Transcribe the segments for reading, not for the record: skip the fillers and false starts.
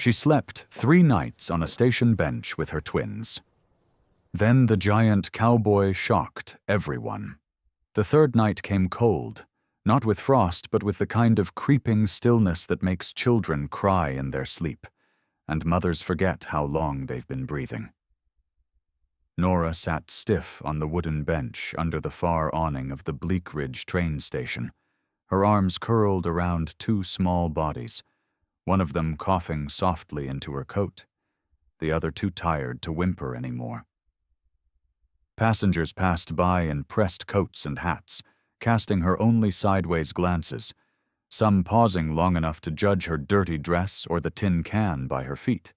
She slept 3 nights on a station bench with her twins. Then the giant Cowboy shocked everyone. The 3rd night came cold, not with frost, but with the kind of creeping stillness that makes children cry in their sleep, and mothers forget how long they've been breathing. Nora sat stiff on the wooden bench under the far awning of the Bleakridge train station, her arms curled around 2 small bodies, one of them coughing softly into her coat, the other too tired to whimper anymore. Passengers passed by in pressed coats and hats, casting her only sideways glances, some pausing long enough to judge her dirty dress or the tin can by her feet.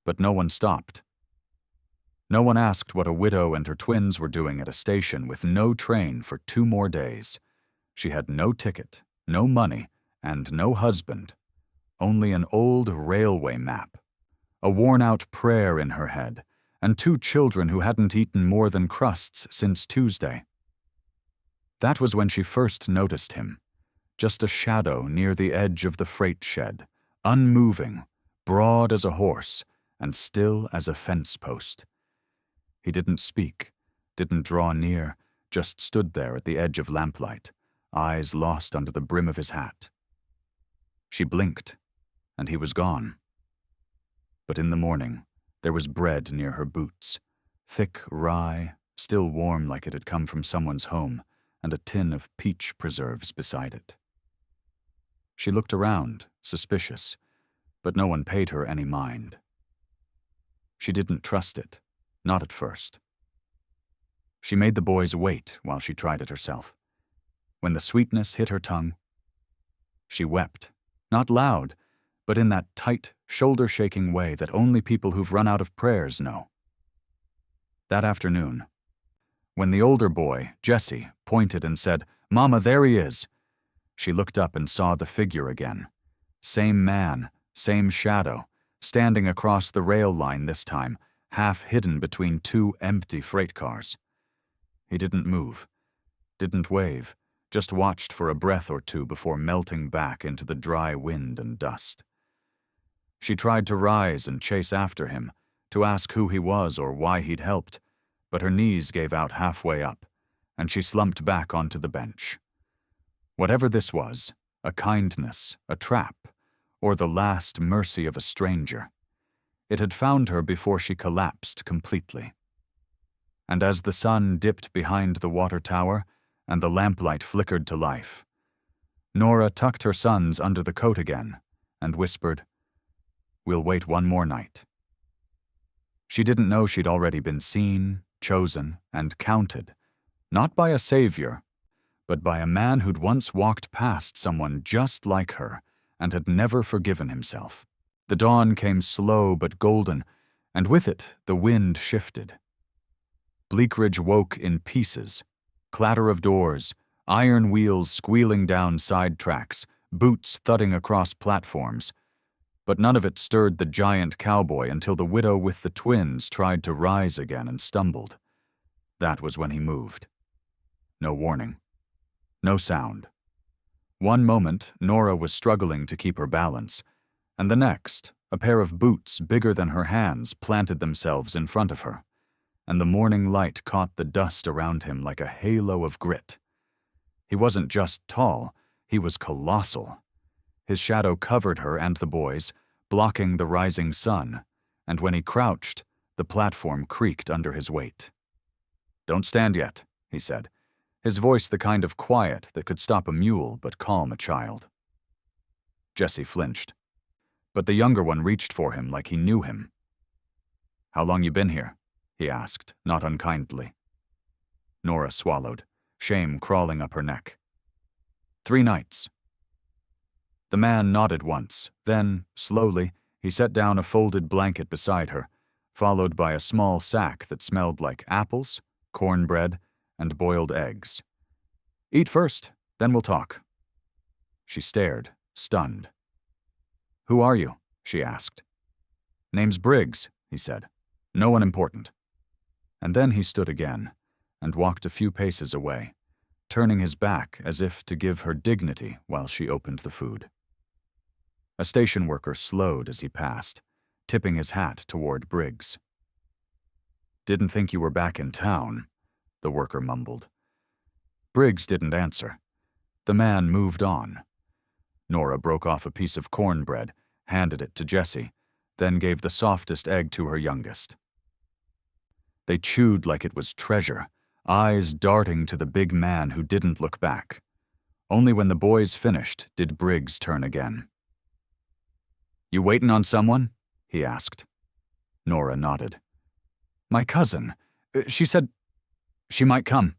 But no one stopped. No one asked what a widow and her twins were doing at a station with no train for 2 more days. She had no ticket, no money, and no husband, only an old railway map, a worn-out prayer in her head, and 2 children who hadn't eaten more than crusts since Tuesday. That was when she first noticed him, just a shadow near the edge of the freight shed, unmoving, broad as a horse, and still as a fence post. He didn't speak, didn't draw near, just stood there at the edge of lamplight, eyes lost under the brim of his hat. She blinked, and he was gone. But in the morning, there was bread near her boots, thick rye, still warm like it had come from someone's home, and a tin of peach preserves beside it. She looked around, suspicious, but no one paid her any mind. She didn't trust it, not at first. She made the boys wait while she tried it herself. When the sweetness hit her tongue, she wept, not loud, but in that tight, shoulder-shaking way that only people who've run out of prayers know. That afternoon, when the older boy, Jesse, pointed and said, "Mama, there he is," she looked up and saw the figure again. Same man, same shadow, standing across the rail line this time, half hidden between 2 empty freight cars. He didn't move, didn't wave, just watched for a breath or 2 before melting back into the dry wind and dust. She tried to rise and chase after him, to ask who he was or why he'd helped, but her knees gave out halfway up, and she slumped back onto the bench. Whatever this was, a kindness, a trap, or the last mercy of a stranger, it had found her before she collapsed completely. And as the sun dipped behind the water tower and the lamplight flickered to life, Nora tucked her sons under the coat again and whispered, "We'll wait 1 more night." She didn't know she'd already been seen, chosen, and counted, not by a savior, but by a man who'd once walked past someone just like her and had never forgiven himself. The dawn came slow but golden, and with it the wind shifted. Bleakridge woke in pieces, clatter of doors, iron wheels squealing down side tracks, boots thudding across platforms, but none of it stirred the giant Cowboy until the widow with the twins tried to rise again and stumbled. That was when he moved. No warning. No sound. One moment, Nora was struggling to keep her balance, and the next, a pair of boots bigger than her hands planted themselves in front of her, and the morning light caught the dust around him like a halo of grit. He wasn't just tall, he was colossal. His shadow covered her and the boys, blocking the rising sun, and when he crouched, the platform creaked under his weight. "Don't stand yet," he said, his voice the kind of quiet that could stop a mule but calm a child. Jesse flinched, but the younger one reached for him like he knew him. "How long you been here?" he asked, not unkindly. Nora swallowed, shame crawling up her neck. 3 nights. The man nodded once, then, slowly, he set down a folded blanket beside her, followed by a small sack that smelled like apples, cornbread, and boiled eggs. "Eat first, then we'll talk." She stared, stunned. "Who are you?" she asked. "Name's Briggs," he said. "No one important." And then he stood again, and walked a few paces away, turning his back as if to give her dignity while she opened the food. A station worker slowed as he passed, tipping his hat toward Briggs. "Didn't think you were back in town," the worker mumbled. Briggs didn't answer. The man moved on. Nora broke off a piece of cornbread, handed it to Jessie, then gave the softest egg to her youngest. They chewed like it was treasure, eyes darting to the big man who didn't look back. Only when the boys finished did Briggs turn again. "You waitin' on someone?" he asked. Nora nodded. "My cousin. She said she might come."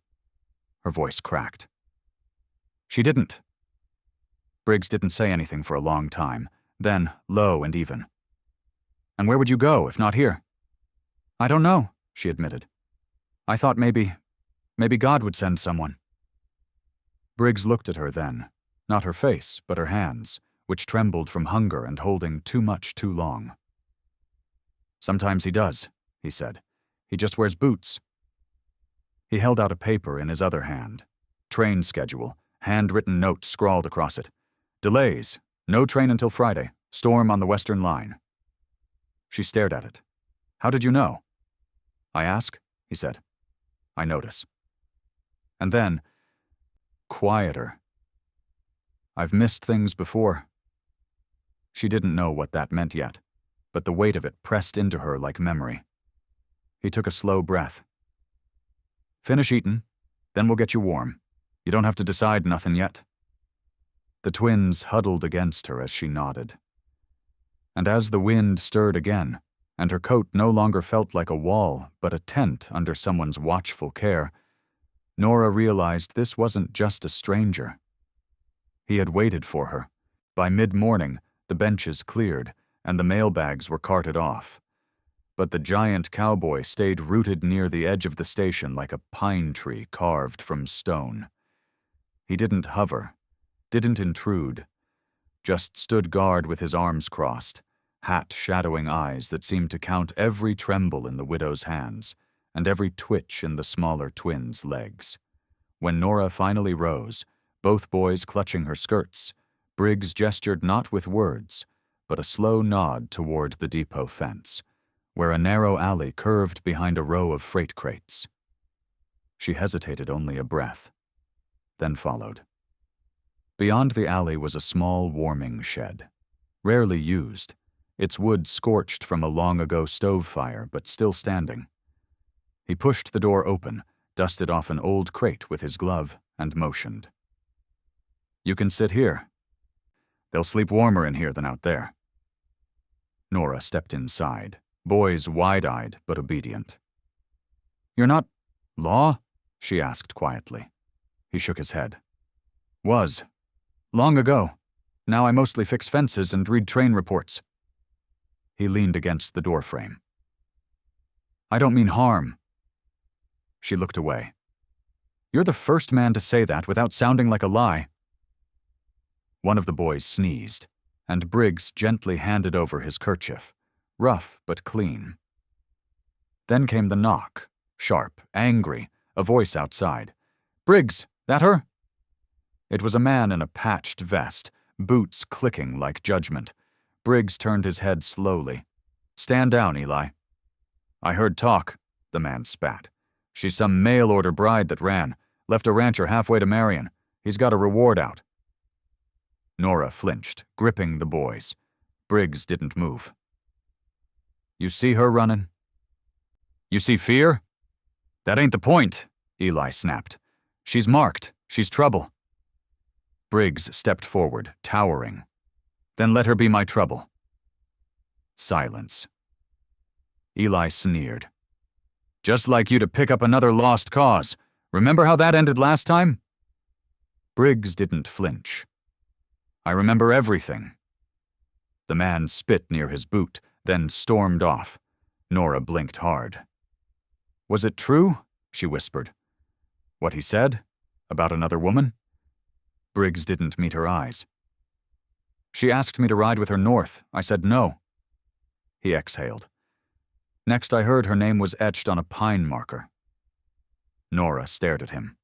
Her voice cracked. "She didn't." Briggs didn't say anything for a long time, then low and even. "And where would you go, if not here?" "I don't know," she admitted. "I thought maybe God would send someone." Briggs looked at her then, not her face, but her hands, which trembled from hunger and holding too much too long. "Sometimes he does," he said. "He just wears boots." He held out a paper in his other hand. Train schedule, handwritten note scrawled across it. "Delays. No train until Friday. Storm on the Western Line." She stared at it. "How did you know?" "I ask," he said. "I notice." And then, quieter. "I've missed things before." She didn't know what that meant yet, but the weight of it pressed into her like memory. He took a slow breath. "Finish eatin', then we'll get you warm. You don't have to decide nothin' yet." The twins huddled against her as she nodded. And as the wind stirred again, and her coat no longer felt like a wall but a tent under someone's watchful care, Nora realized this wasn't just a stranger. He had waited for her. By mid-morning, the benches cleared, and the mailbags were carted off. But the giant cowboy stayed rooted near the edge of the station like a pine tree carved from stone. He didn't hover, didn't intrude, just stood guard with his arms crossed, hat shadowing eyes that seemed to count every tremble in the widow's hands and every twitch in the smaller twins' legs. When Nora finally rose, both boys clutching her skirts, Briggs gestured not with words, but a slow nod toward the depot fence, where a narrow alley curved behind a row of freight crates. She hesitated only a breath, then followed. Beyond the alley was a small warming shed, rarely used, its wood scorched from a long-ago stove fire but still standing. He pushed the door open, dusted off an old crate with his glove, and motioned. "You can sit here. They'll sleep warmer in here than out there." Nora stepped inside, boys wide-eyed but obedient. "You're not law?" she asked quietly. He shook his head. "Was. Long ago. Now I mostly fix fences and read train reports." He leaned against the doorframe. "I don't mean harm." She looked away. "You're the first man to say that without sounding like a lie." One of the boys sneezed, and Briggs gently handed over his kerchief, rough but clean. Then came the knock, sharp, angry, a voice outside. "Briggs, that her?" It was a man in a patched vest, boots clicking like judgment. Briggs turned his head slowly. "Stand down, Eli." "I heard talk," the man spat. "She's some mail-order bride that ran, left a rancher halfway to Marion. He's got a reward out." Nora flinched, gripping the boys. Briggs didn't move. "You see her running?" "You see fear?" "That ain't the point," Eli snapped. "She's marked. She's trouble." Briggs stepped forward, towering. "Then let her be my trouble." Silence. Eli sneered. "Just like you to pick up another lost cause. Remember how that ended last time?" Briggs didn't flinch. "I remember everything." The man spit near his boot, then stormed off. Nora blinked hard. "Was it true?" she whispered. "What he said? About another woman?" Briggs didn't meet her eyes. "She asked me to ride with her north. I said no." He exhaled. "Next I heard her name was etched on a pine marker." Nora stared at him.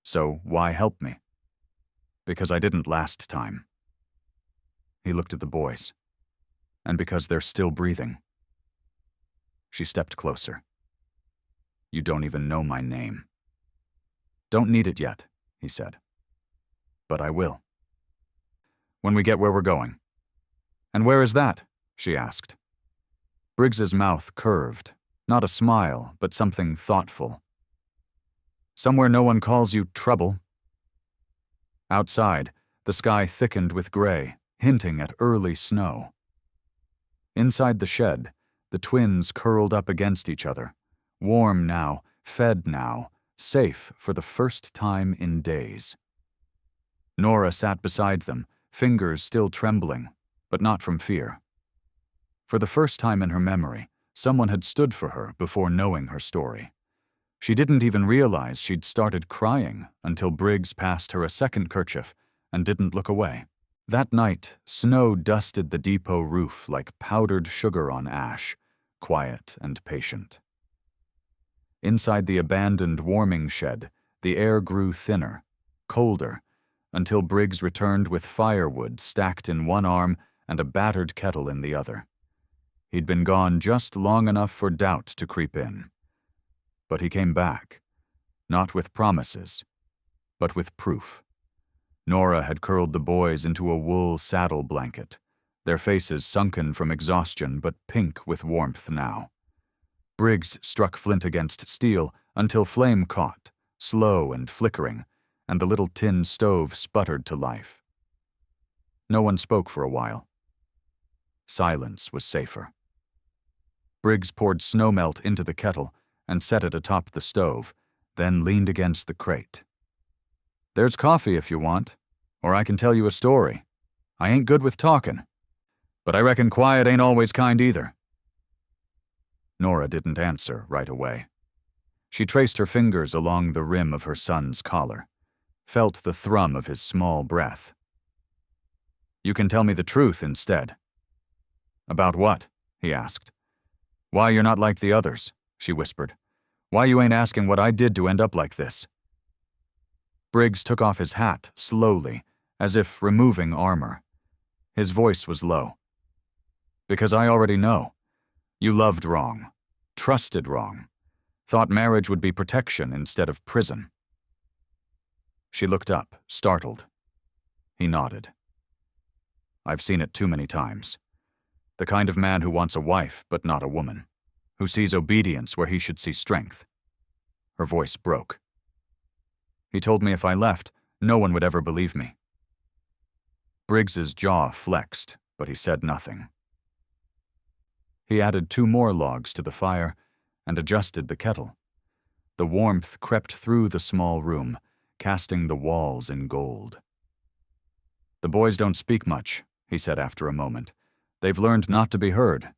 "So why help me?" "Because I didn't last time." He looked at the boys. And because they're still breathing. She stepped closer. You don't even know my name. Don't need it yet, he said. But I will. When we get where we're going. And where is that? She asked. Briggs's mouth curved, not a smile, but something thoughtful. Somewhere no one calls you trouble. Outside, the sky thickened with gray, hinting at early snow. Inside the shed, the twins curled up against each other, warm now, fed now, safe for the first time in days. Nora sat beside them, fingers still trembling, but not from fear. For the first time in her memory, someone had stood for her before knowing her story. She didn't even realize she'd started crying until Briggs passed her a second kerchief and didn't look away. That night, snow dusted the depot roof like powdered sugar on ash, quiet and patient. Inside the abandoned warming shed, the air grew thinner, colder, until Briggs returned with firewood stacked in one arm and a battered kettle in the other. He'd been gone just long enough for doubt to creep in. But he came back, not with promises, but with proof. Nora had curled the boys into a wool saddle blanket, their faces sunken from exhaustion but pink with warmth now. Briggs struck flint against steel until flame caught, slow and flickering, and the little tin stove sputtered to life. No one spoke for a while. Silence was safer. Briggs poured snowmelt into the kettle and set it atop the stove, then leaned against the crate. There's coffee if you want, or I can tell you a story. I ain't good with talking, but I reckon quiet ain't always kind either. Nora didn't answer right away. She traced her fingers along the rim of her son's collar, felt the thrum of his small breath. You can tell me the truth instead. About what? He asked. Why you're not like the others, she whispered. Why you ain't asking what I did to end up like this. Briggs took off his hat slowly, as if removing armor. His voice was low. Because I already know. You loved wrong, trusted wrong, thought marriage would be protection instead of prison. She looked up, startled. He nodded. I've seen it too many times. The kind of man who wants a wife but not a woman, who sees obedience where he should see strength. Her voice broke. He told me if I left, no one would ever believe me. Briggs's jaw flexed, but he said nothing. He added 2 more logs to the fire and adjusted the kettle. The warmth crept through the small room, casting the walls in gold. The boys don't speak much, he said after a moment. They've learned not to be heard.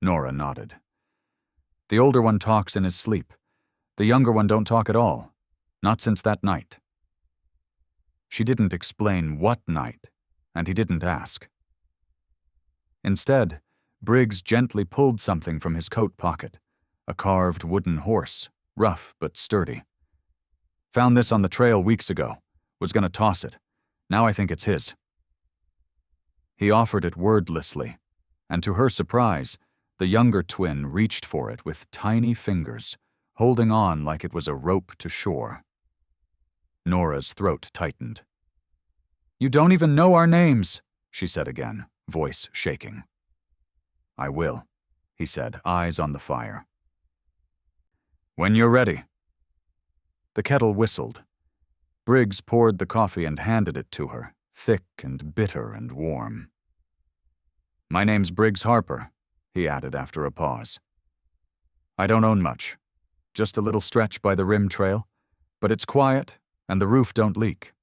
Nora nodded. The older one talks in his sleep. The younger one don't talk at all. Not since that night. She didn't explain what night, and he didn't ask. Instead, Briggs gently pulled something from his coat pocket, a carved wooden horse, rough but sturdy. Found this on the trail weeks ago. Was going to toss it. Now I think it's his. He offered it wordlessly, and to her surprise, the younger twin reached for it with tiny fingers, holding on like it was a rope to shore. Nora's throat tightened. You don't even know our names, she said again, voice shaking. I will, he said, eyes on the fire. When you're ready. The kettle whistled. Briggs poured the coffee and handed it to her, thick and bitter and warm. My name's Briggs Harper, he added after a pause. I don't own much, just a little stretch by the rim trail, but it's quiet and the roof don't leak.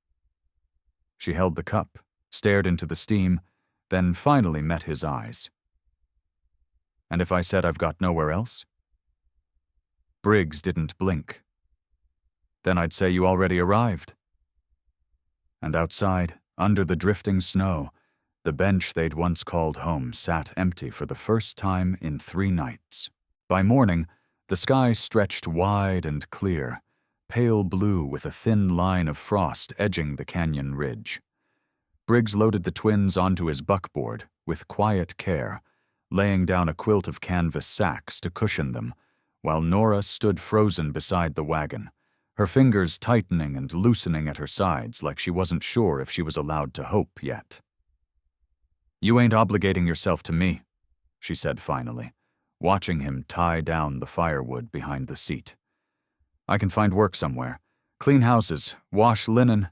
She held the cup, stared into the steam, then finally met his eyes. And if I said I've got nowhere else? Briggs didn't blink. Then I'd say you already arrived. And outside, under the drifting snow, the bench they'd once called home sat empty for the first time in 3 nights. By morning, the sky stretched wide and clear, pale blue with a thin line of frost edging the canyon ridge. Briggs loaded the twins onto his buckboard with quiet care, laying down a quilt of canvas sacks to cushion them, while Nora stood frozen beside the wagon, her fingers tightening and loosening at her sides like she wasn't sure if she was allowed to hope yet. "You ain't obligating yourself to me," she said finally, watching him tie down the firewood behind the seat. "I can find work somewhere. Clean houses, wash linen."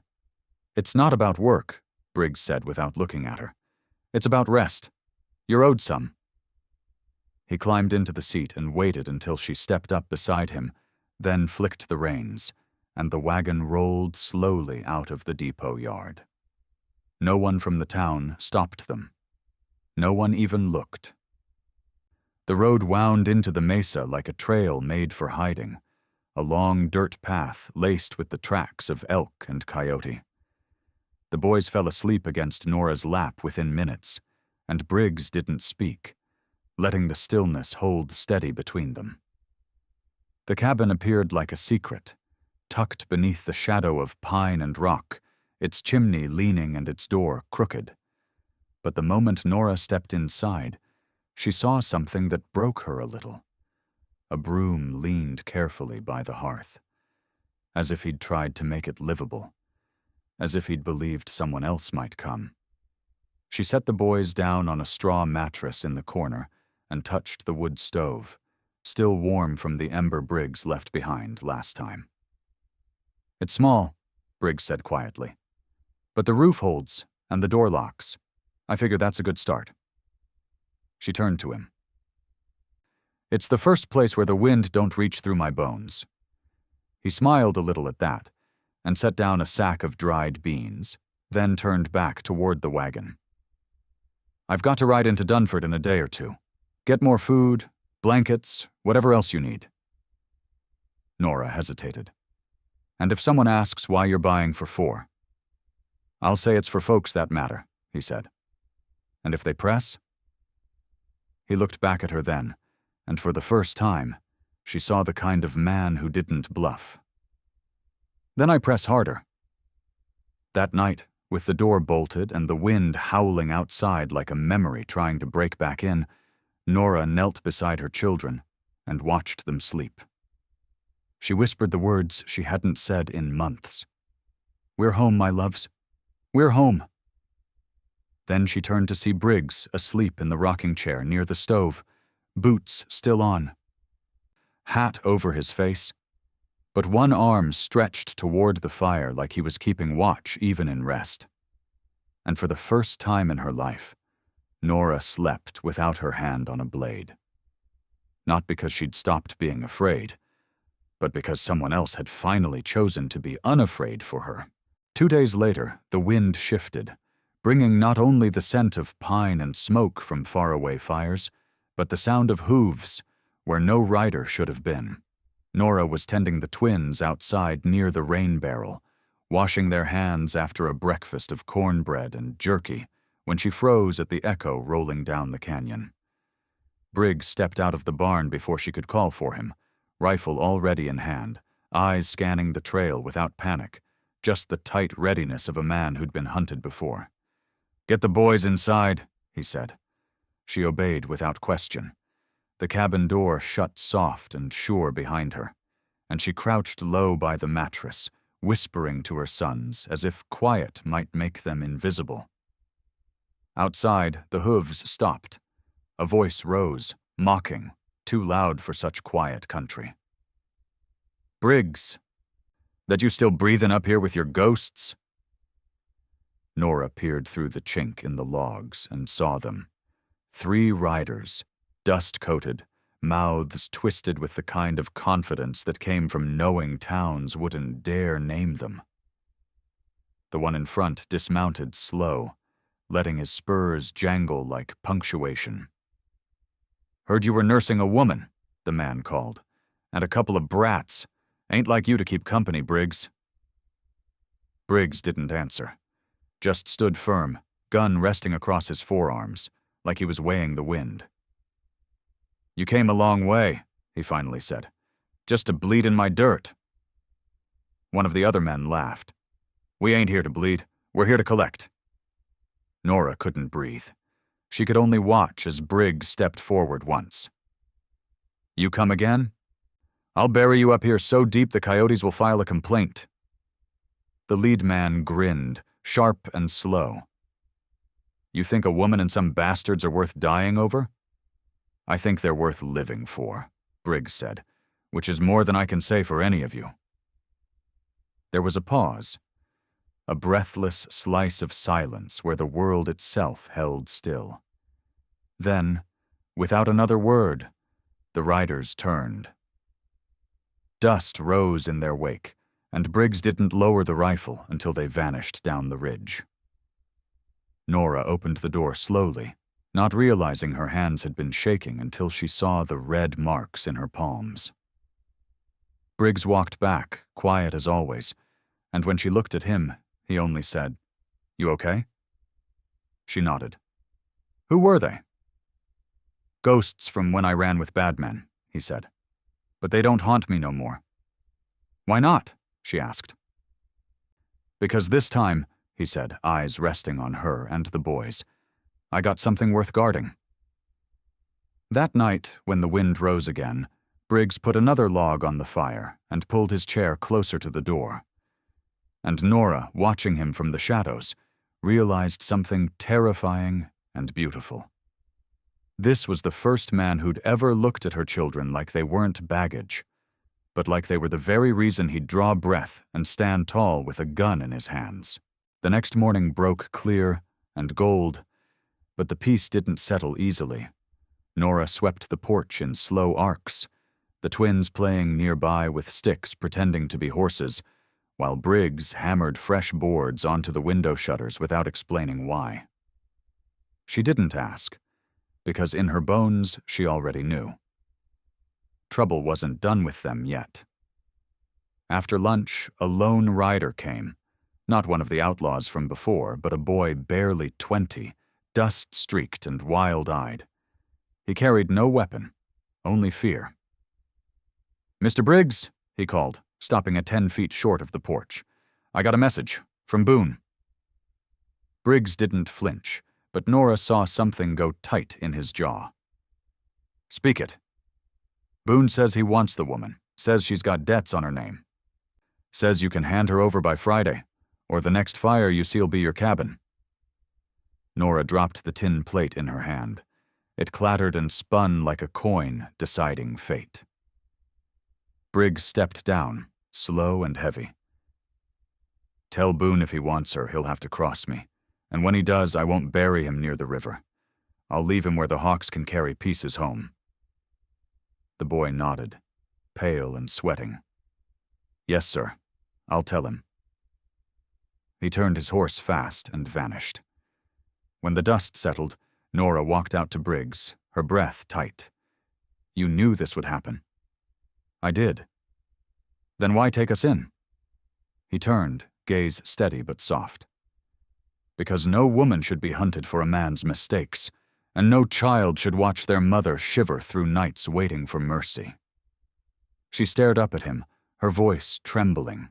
"It's not about work," Briggs said without looking at her. "It's about rest. You're owed some." He climbed into the seat and waited until she stepped up beside him, then flicked the reins, and the wagon rolled slowly out of the depot yard. No one from the town stopped them. No one even looked. The road wound into the mesa like a trail made for hiding, a long dirt path laced with the tracks of elk and coyote. The boys fell asleep against Nora's lap within minutes, and Briggs didn't speak, letting the stillness hold steady between them. The cabin appeared like a secret, tucked beneath the shadow of pine and rock, its chimney leaning and its door crooked. But the moment Nora stepped inside, she saw something that broke her a little. A broom leaned carefully by the hearth, as if he'd tried to make it livable, as if he'd believed someone else might come. She set the boys down on a straw mattress in the corner and touched the wood stove, still warm from the ember Briggs left behind last time. "It's small," Briggs said quietly, "but the roof holds and the door locks. I figure that's a good start." She turned to him. "It's the first place where the wind don't reach through my bones." He smiled a little at that and set down a sack of dried beans, then turned back toward the wagon. "I've got to ride into Dunford in a day or two. Get more food, blankets, whatever else you need." Nora hesitated. "And if someone asks why you're buying for 4? "I'll say it's for folks that matter," he said. "And if they press?" He looked back at her then, and for the first time, she saw the kind of man who didn't bluff. "Then I press harder." That night, with the door bolted and the wind howling outside like a memory trying to break back in, Nora knelt beside her children and watched them sleep. She whispered the words she hadn't said in months. "We're home, my loves. We're home." Then she turned to see Briggs asleep in the rocking chair near the stove, boots still on, hat over his face, but one arm stretched toward the fire like he was keeping watch even in rest. And for the first time in her life, Nora slept without her hand on a blade. Not because she'd stopped being afraid, but because someone else had finally chosen to be unafraid for her. 2 days later, the wind shifted, bringing not only the scent of pine and smoke from faraway fires, but the sound of hooves where no rider should have been. Nora was tending the twins outside near the rain barrel, washing their hands after a breakfast of cornbread and jerky when she froze at the echo rolling down the canyon. Briggs stepped out of the barn before she could call for him, rifle already in hand, eyes scanning the trail without panic, just the tight readiness of a man who'd been hunted before. "Get the boys inside," he said. She obeyed without question. The cabin door shut soft and sure behind her, and she crouched low by the mattress, whispering to her sons as if quiet might make them invisible. Outside, the hooves stopped. A voice rose, mocking, too loud for such quiet country. "Briggs, that you still breathin' up here with your ghosts?" Nora peered through the chink in the logs and saw them. 3 riders, dust-coated, mouths twisted with the kind of confidence that came from knowing towns wouldn't dare name them. The one in front dismounted slow, letting his spurs jangle like punctuation. "Heard you were nursing a woman," the man called, "and a couple of brats. Ain't like you to keep company, Briggs." Briggs didn't answer, just stood firm, gun resting across his forearms, like he was weighing the wind. "You came a long way," he finally said, "just to bleed in my dirt." One of the other men laughed. "We ain't here to bleed. We're here to collect." Nora couldn't breathe. She could only watch as Briggs stepped forward once. "You come again? I'll bury you up here so deep the coyotes will file a complaint." The lead man grinned, sharp and slow. "You think a woman and some bastards are worth dying over?" "I think they're worth living for," Briggs said, "which is more than I can say for any of you." There was a pause, a breathless slice of silence where the world itself held still. Then, without another word, the riders turned. Dust rose in their wake, and Briggs didn't lower the rifle until they vanished down the ridge. Nora opened the door slowly, not realizing her hands had been shaking until she saw the red marks in her palms. Briggs walked back, quiet as always, and when she looked at him, he only said, "You okay?" She nodded. "Who were they?" "Ghosts from when I ran with bad men," he said. "But they don't haunt me no more." "Why not?" she asked. "Because this time," he said, eyes resting on her and the boys, "I got something worth guarding." That night, when the wind rose again, Briggs put another log on the fire and pulled his chair closer to the door. And Nora, watching him from the shadows, realized something terrifying and beautiful. This was the first man who'd ever looked at her children like they weren't baggage, but like they were the very reason he'd draw breath and stand tall with a gun in his hands. The next morning broke clear and gold, but the peace didn't settle easily. Nora swept the porch in slow arcs, the twins playing nearby with sticks pretending to be horses, while Briggs hammered fresh boards onto the window shutters without explaining why. She didn't ask, because in her bones she already knew. Trouble wasn't done with them yet. After lunch, a lone rider came, not one of the outlaws from before, but a boy barely 20, dust-streaked and wild-eyed. He carried no weapon, only fear. "Mr. Briggs," he called, stopping at 10 feet short of the porch. "I got a message, from Boon." Briggs didn't flinch, but Nora saw something go tight in his jaw. "Speak it." "Boon says he wants the woman, says she's got debts on her name. Says you can hand her over by Friday, or the next fire you see'll be your cabin." Nora dropped the tin plate in her hand. It clattered and spun like a coin, deciding fate. Briggs stepped down, slow and heavy. "Tell Boon if he wants her, he'll have to cross me, and when he does, I won't bury him near the river. I'll leave him where the hawks can carry pieces home." The boy nodded, pale and sweating. "Yes, sir. I'll tell him." He turned his horse fast and vanished. When the dust settled, Nora walked out to Briggs, her breath tight. "You knew this would happen." "I did." "Then why take us in?" He turned, gaze steady but soft. "Because no woman should be hunted for a man's mistakes, and no child should watch their mother shiver through nights waiting for mercy." She stared up at him, her voice trembling.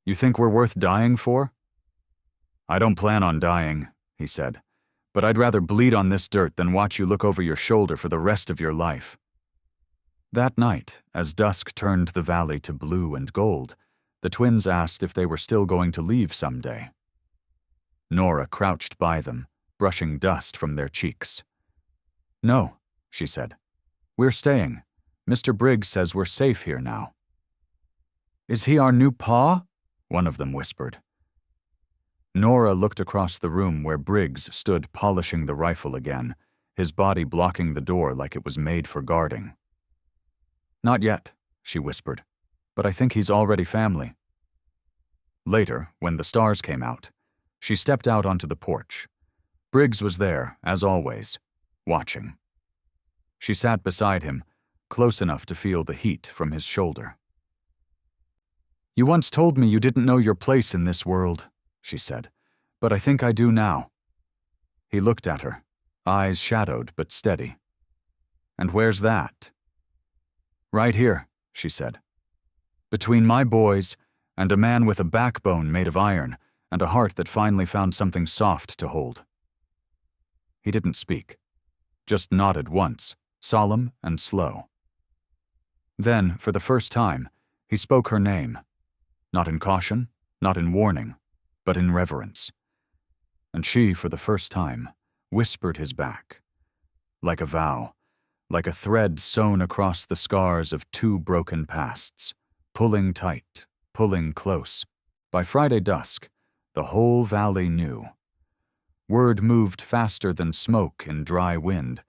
"You think we're worth dying for?" "I don't plan on dying," he said, "but I'd rather bleed on this dirt than watch you look over your shoulder for the rest of your life." That night, as dusk turned the valley to blue and gold, the twins asked if they were still going to leave someday. Nora crouched by them, brushing dust from their cheeks. "No," she said. "We're staying. Mr. Briggs says we're safe here now." "Is he our new pa?" one of them whispered. Nora looked across the room where Briggs stood polishing the rifle again, his body blocking the door like it was made for guarding. "Not yet," she whispered, "but I think he's already family." Later, when the stars came out, she stepped out onto the porch. Briggs was there, as always, watching. She sat beside him, close enough to feel the heat from his shoulder. "You once told me you didn't know your place in this world," she said, "but I think I do now." He looked at her, eyes shadowed but steady. "And where's that?" "Right here," she said. "Between my boys and a man with a backbone made of iron, and a heart that finally found something soft to hold. He didn't speak, just nodded once, solemn and slow. Then, for the first time, he spoke her name, not in caution, not in warning, but in reverence. And she, for the first time, whispered his back, like a vow, like a thread sewn across the scars of two broken pasts, pulling tight, pulling close. By Friday dusk, the whole valley knew. Word moved faster than smoke in dry wind,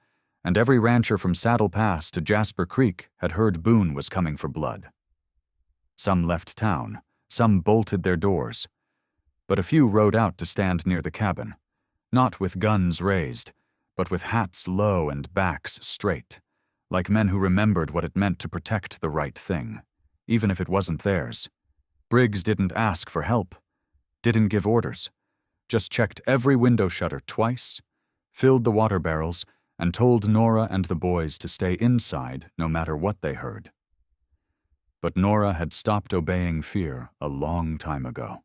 and every rancher from Saddle Pass to Jasper Creek had heard Boon was coming for blood. Some left town, some bolted their doors, but a few rode out to stand near the cabin, not with guns raised, but with hats low and backs straight, like men who remembered what it meant to protect the right thing, even if it wasn't theirs. Briggs didn't ask for help, didn't give orders, just checked every window shutter twice, filled the water barrels, and told Nora and the boys to stay inside no matter what they heard. But Nora had stopped obeying fear a long time ago.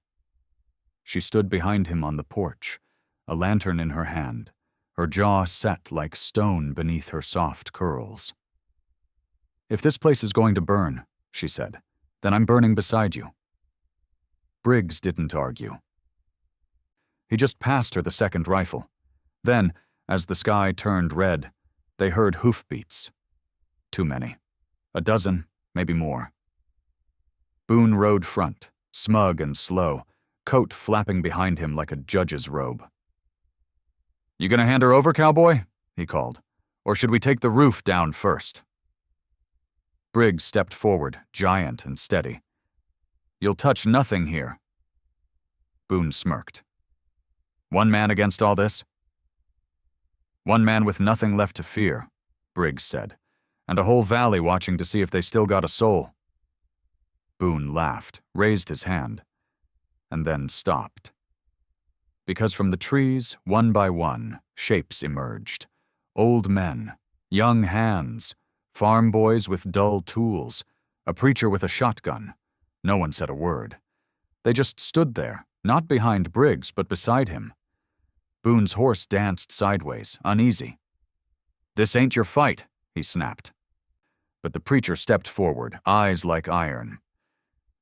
She stood behind him on the porch, a lantern in her hand, her jaw set like stone beneath her soft curls. "If this place is going to burn," she said, "then I'm burning beside you." Briggs didn't argue. He just passed her the second rifle. Then, as the sky turned red, they heard hoofbeats. Too many. A dozen, maybe more. Boon rode front, smug and slow, coat flapping behind him like a judge's robe. "You gonna hand her over, Cowboy?" he called. "Or should we take the roof down first?" Briggs stepped forward, giant and steady. "You'll touch nothing here." Boon smirked. "One man against all this?" "One man with nothing left to fear," Briggs said, "and a whole valley watching to see if they still got a soul." Boon laughed, raised his hand, and then stopped. Because from the trees, one by one, shapes emerged. Old men, young hands, farm boys with dull tools, a preacher with a shotgun. No one said a word. They just stood there, not behind Briggs, but beside him. Boon's horse danced sideways, uneasy. "This ain't your fight," he snapped. But the preacher stepped forward, eyes like iron.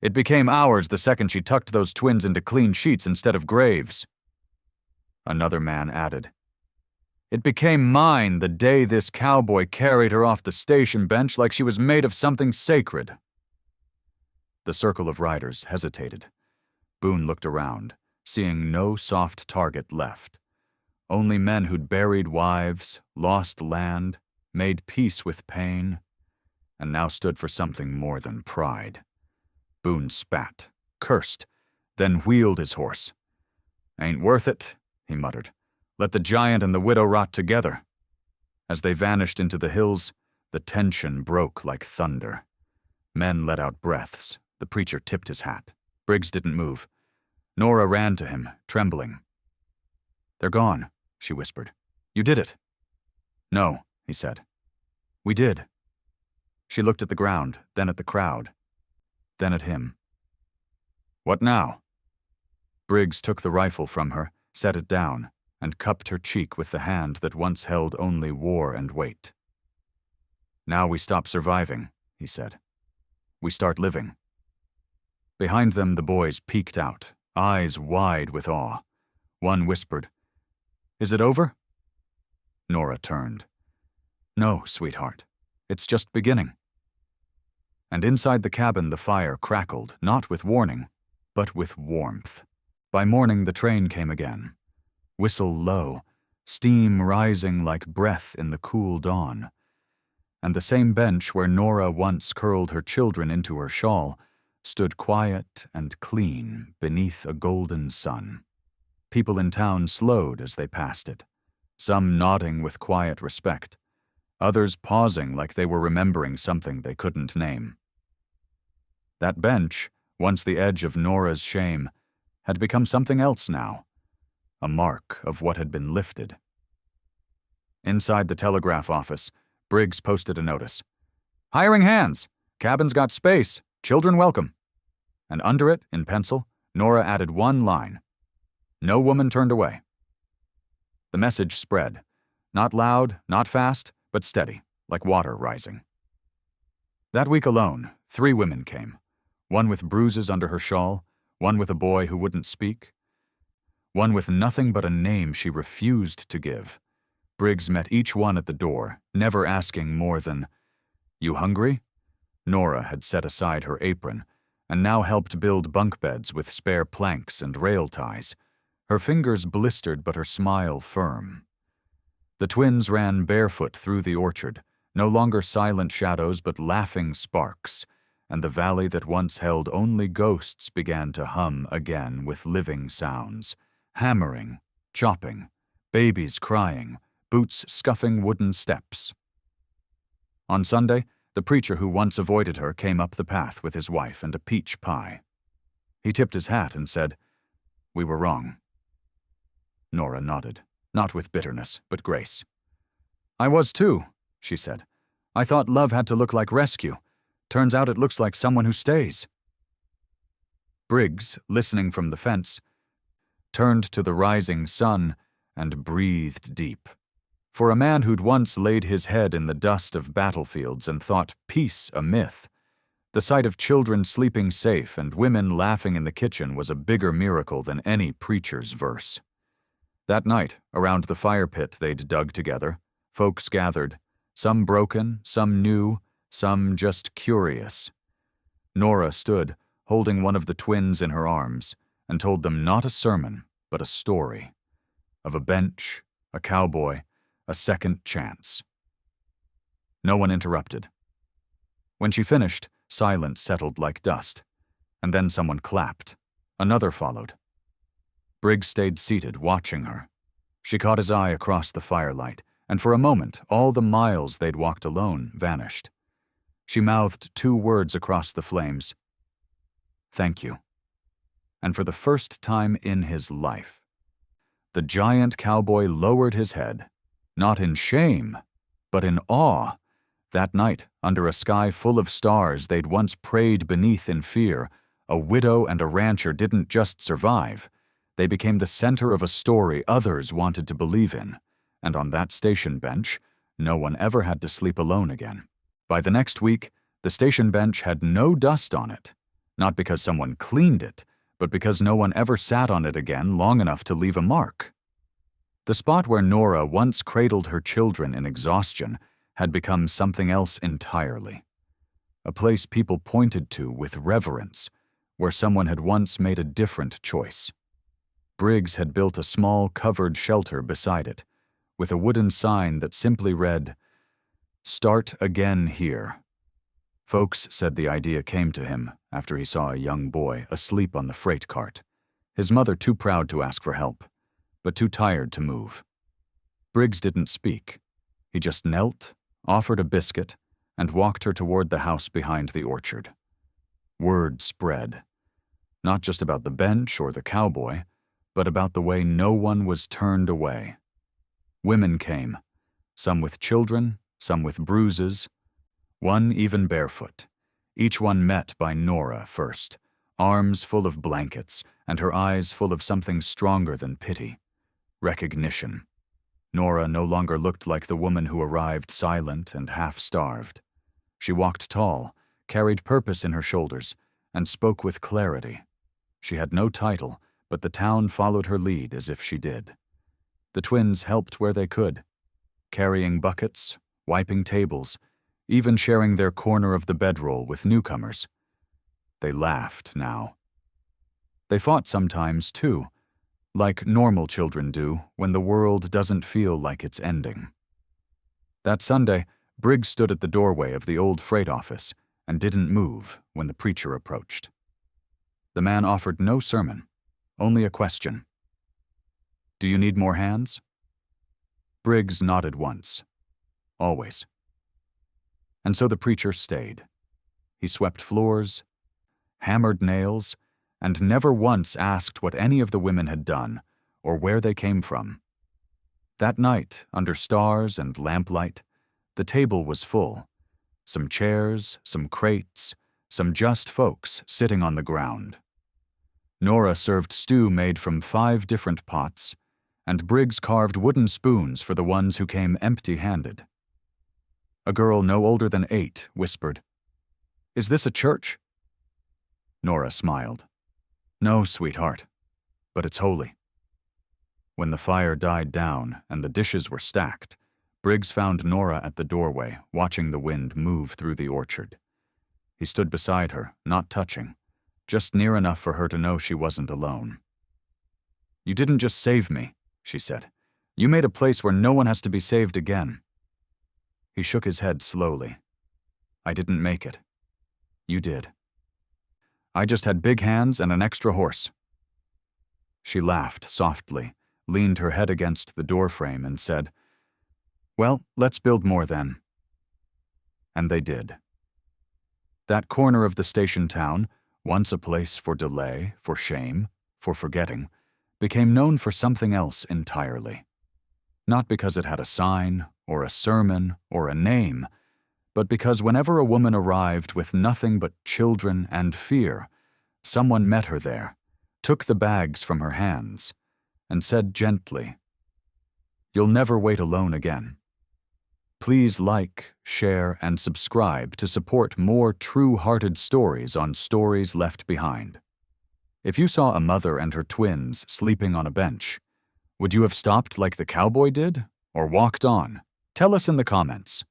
"It became ours the second she tucked those twins into clean sheets instead of graves." Another man added, "It became mine the day this cowboy carried her off the station bench like she was made of something sacred." The circle of riders hesitated. Boon looked around, seeing no soft target left. Only men who'd buried wives, lost land, made peace with pain, and now stood for something more than pride. Boon spat, cursed, then wheeled his horse. "Ain't worth it," he muttered. "Let the giant and the widow rot together." As they vanished into the hills, the tension broke like thunder. Men let out breaths. The preacher tipped his hat. Briggs didn't move. Nora ran to him, trembling. "They're gone," she whispered. "You did it." "No," he said. "We did." She looked at the ground, then at the crowd, then at him. "What now?" Briggs took the rifle from her, set it down, and cupped her cheek with the hand that once held only war and weight. "Now we stop surviving," he said. "We start living." Behind them the boys peeked out, eyes wide with awe. One whispered, "Is it over?" Nora turned. "No, sweetheart. It's just beginning." And inside the cabin the fire crackled, not with warning, but with warmth. By morning the train came again. Whistle low, steam rising like breath in the cool dawn. And the same bench where Nora once curled her children into her shawl stood quiet and clean beneath a golden sun. People in town slowed as they passed it, some nodding with quiet respect, others pausing like they were remembering something they couldn't name. That bench, once the edge of Nora's shame, had become something else now, a mark of what had been lifted. Inside the telegraph office, Briggs posted a notice. "Hiring hands. Cabin's got space. Children welcome." And under it, in pencil, Nora added one line. No woman turned away. The message spread. Not loud, not fast, but steady, like water rising. That week alone, 3 women came. One with bruises under her shawl, one with a boy who wouldn't speak, one with nothing but a name she refused to give. Briggs met each one at the door, never asking more than, "You hungry?" Nora had set aside her apron, and now helped build bunk beds with spare planks and rail ties. Her fingers blistered but her smile firm. The twins ran barefoot through the orchard, no longer silent shadows but laughing sparks, and the valley that once held only ghosts began to hum again with living sounds. Hammering, chopping, babies crying, boots scuffing wooden steps. On Sunday, the preacher who once avoided her came up the path with his wife and a peach pie. He tipped his hat and said, "We were wrong." Nora nodded, not with bitterness, but grace. "I was too," she said. "I thought love had to look like rescue. Turns out it looks like someone who stays." Briggs, listening from the fence, turned to the rising sun and breathed deep. For a man who'd once laid his head in the dust of battlefields and thought peace a myth, the sight of children sleeping safe and women laughing in the kitchen was a bigger miracle than any preacher's verse. That night, around the fire pit they'd dug together, folks gathered, some broken, some new, some just curious. Nora stood, holding one of the twins in her arms, and told them not a sermon, but a story. Of a bench, a cowboy, a second chance. No one interrupted. When she finished, silence settled like dust, and then someone clapped. Another followed. Briggs stayed seated, watching her. She caught his eye across the firelight, and for a moment all the miles they'd walked alone vanished. She mouthed 2 words across the flames. "Thank you." And for the first time in his life, the giant cowboy lowered his head, not in shame, but in awe. That night, under a sky full of stars they'd once prayed beneath in fear, a widow and a rancher didn't just survive. They became the center of a story others wanted to believe in, and on that station bench, no one ever had to sleep alone again. By the next week, the station bench had no dust on it, not because someone cleaned it, but because no one ever sat on it again long enough to leave a mark. The spot where Nora once cradled her children in exhaustion had become something else entirely. A place people pointed to with reverence, where someone had once made a different choice. Briggs had built a small covered shelter beside it, with a wooden sign that simply read, "Start again here." Folks said the idea came to him after he saw a young boy asleep on the freight cart, his mother too proud to ask for help, but too tired to move. Briggs didn't speak. He just knelt, offered a biscuit, and walked her toward the house behind the orchard. Word spread, not just about the bench or the cowboy, but about the way no one was turned away. Women came, some with children, some with bruises, one even barefoot, each one met by Nora first, arms full of blankets and her eyes full of something stronger than pity, recognition. Nora no longer looked like the woman who arrived silent and half-starved. She walked tall, carried purpose in her shoulders, and spoke with clarity. She had no title, but the town followed her lead as if she did. The twins helped where they could, carrying buckets, wiping tables, even sharing their corner of the bedroll with newcomers. They laughed now. They fought sometimes, too, like normal children do when the world doesn't feel like it's ending. That Sunday, Briggs stood at the doorway of the old freight office and didn't move when the preacher approached. The man offered no sermon, only a question. "Do you need more hands?" Briggs nodded once. Always. And so the preacher stayed. He swept floors, hammered nails, and never once asked what any of the women had done or where they came from. That night, under stars and lamplight, the table was full. Some chairs, some crates, some just folks sitting on the ground. Nora served stew made from 5 different pots, and Briggs carved wooden spoons for the ones who came empty-handed. A girl no older than 8 whispered, "Is this a church?" Nora smiled. "No, sweetheart, but it's holy." When the fire died down and the dishes were stacked, Briggs found Nora at the doorway, watching the wind move through the orchard. He stood beside her, not touching, just near enough for her to know she wasn't alone. "You didn't just save me," she said. "You made a place where no one has to be saved again." He shook his head slowly. "I didn't make it. You did. I just had big hands and an extra horse." She laughed softly, leaned her head against the doorframe and said, "Well, let's build more then." And they did. That corner of the station town, once a place for delay, for shame, for forgetting, became known for something else entirely. Not because it had a sign, or a sermon, or a name, but because whenever a woman arrived with nothing but children and fear, someone met her there, took the bags from her hands, and said gently, "You'll never wait alone again." Please like, share, and subscribe to support more true-hearted stories on Stories Left Behind. If you saw a mother and her twins sleeping on a bench, would you have stopped like the cowboy did, or walked on? Tell us in the comments.